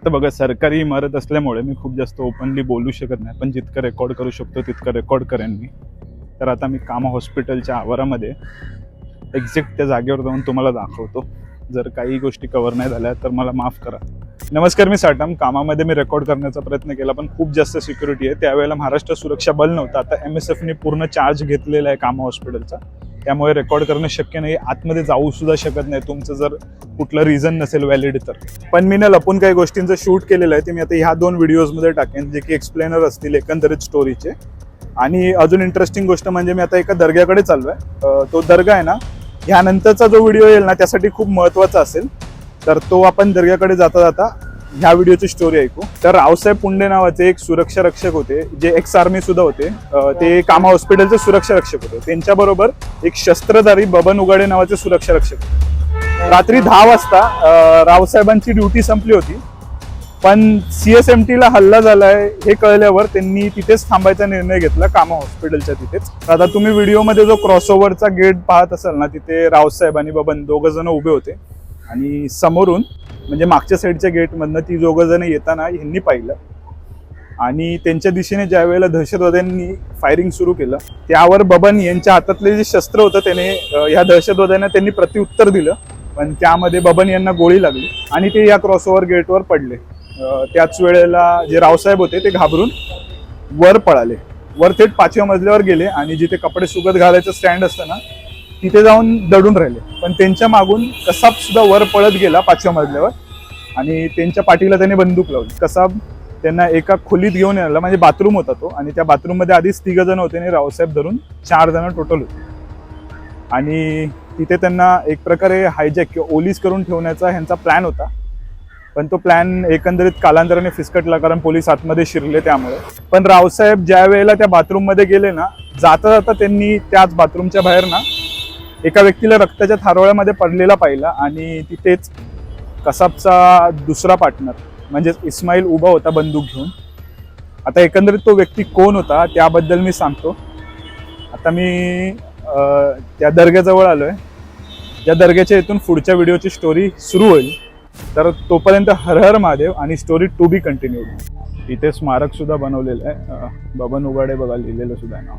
तर बघा, सरकारी इमारत असल्यामुळे मी खूप जास्त ओपनली बोलू शकत नाही, पण जितकं रेकॉर्ड करू शकतो तितकं रेकॉर्ड करेन मी. तर आता मी कामा हॉस्पिटलच्या आवारामध्ये एक्झॅक्ट त्या जागेवर जाऊन तुम्हाला दाखवतो. जर काही गोष्टी कव्हर नाही झाल्या तर मला माफ करा. नमस्कार, मी साटम. कामामध्ये मी रेकॉर्ड करण्याचा प्रयत्न केला, पण खूप जास्त सिक्युरिटी आहे. त्यावेळेला महाराष्ट्र सुरक्षा बल नव्हतं. आता MSFने पूर्ण चार्ज घेतलेला आहे कामा हॉस्पिटलचा, त्यामुळे रेकॉर्ड करणं शक्य नाही. आतमध्ये जाऊ सुद्धा शकत नाही तुमचं जर कुठलं रिझन नसेल व्हॅलिड तर. पण मी ना लपून काही गोष्टींचं शूट केलेलं आहे, ते मी आता ह्या 2 व्हिडिओजमध्ये टाकेन, जे की एक्सप्लेनर असतील एकंदरीत स्टोरीचे. आणि अजून इंटरेस्टिंग गोष्ट म्हणजे मी आता एका दर्ग्याकडे चाललोय. तो दर्गा आहे ना, ह्यानंतरचा जो व्हिडिओ येईल ना त्यासाठी खूप महत्त्वाचा असेल. तर तो आपण दर्ग्याकडे जाता जाता ह्या व्हिडिओची स्टोरी ऐकू. तर रावसाहेब पुंडे नावाचे एक सुरक्षा रक्षक होते, जे एक्स आर्मी सुद्धा होते. ते कामा हॉस्पिटलचे सुरक्षा रक्षक होते. त्यांच्याबरोबर एक शस्त्रधारी बबन उगाडे नावाचे सुरक्षा रक्षक होते. रात्री 10 वाजता रावसाहेबांची ड्युटी संपली होती, पण CSMTला हल्ला झालाय हे कळल्यावर त्यांनी तिथेच थांबायचा निर्णय घेतला, कामा हॉस्पिटलच्या तिथेच. आता तुम्ही व्हिडिओमध्ये जो क्रॉसओव्हरचा गेट पाहत असाल ना, तिथे रावसाहेब आणि बबन दोघं जण उभे होते. आणि समोरून म्हणजे मागच्या साईडच्या गेटमधनं ती दोघं जण येताना ह्यांनी पाहिलं. आणि त्यांच्या दिशेने ज्या वेळेला दहशतवाद्यांनी फायरिंग सुरू केलं, त्यावर बबन यांच्या हातातले जे शस्त्र होतं त्याने ह्या दहशतवाद्यांना त्यांनी प्रत्युत्तर दिलं, पण त्यामध्ये बबन यांना गोळी लागली आणि ते या क्रॉसओव्हर गेटवर पडले. त्याच वेळेला जे रावसाहेब होते ते घाबरून वर पळाले. वर थेट 5व्या मजल्यावर गेले आणि जिथे कपडे सुकत घालायचं स्टँड असतं ना, तिथे जाऊन दडून राहिले. पण त्यांच्या मागून कसाब सुद्धा वर पळत गेला 5व्या मजल्यावर आणि त्यांच्या पाठीला त्याने बंदूक लावली. कसाब त्यांना एका खोलीत घेऊन आला, म्हणजे बाथरूम होता तो, आणि त्या बाथरूममध्ये आधीच 3 जण होते आणि रावसाहेब धरून 4 जण टोटल होते. आणि तिथे त्यांना एक प्रकारे हायजॅक किंवा ओलीस करून ठेवण्याचा ह्यांचा प्लॅन होता. पण तो प्लॅन एकंदरीत कालांतराने फिसकटला, कारण पोलीस आतमध्ये शिरले त्यामुळे. पण रावसाहेब ज्या वेळेला त्या बाथरूममध्ये गेले ना, जाता जाता त्यांनी त्याच बाथरूमच्या बाहेर ना एका व्यक्तीला रक्ताच्या थारोळ्यामध्ये पडलेला पाहिला. आणि तिथेच कसाबचा दुसरा पार्टनर म्हणजेच इस्माईल उभा होता बंदूक घेऊन. आता एकंदरीत तो व्यक्ती कोण होता त्याबद्दल मी सांगतो. आता मी त्या दर्ग्याजवळ आलोय. त्या दर्ग्याच्या इथून पुढच्या व्हिडिओची स्टोरी सुरू होईल. तर तोपर्यंत हर हर महादेव आणि स्टोरी टू बी कंटिन्यूड. इथे स्मारक सुद्धा बनवलेलं आहे, बबन उगाडे बघा लिहिलेलं सुद्धा नाव.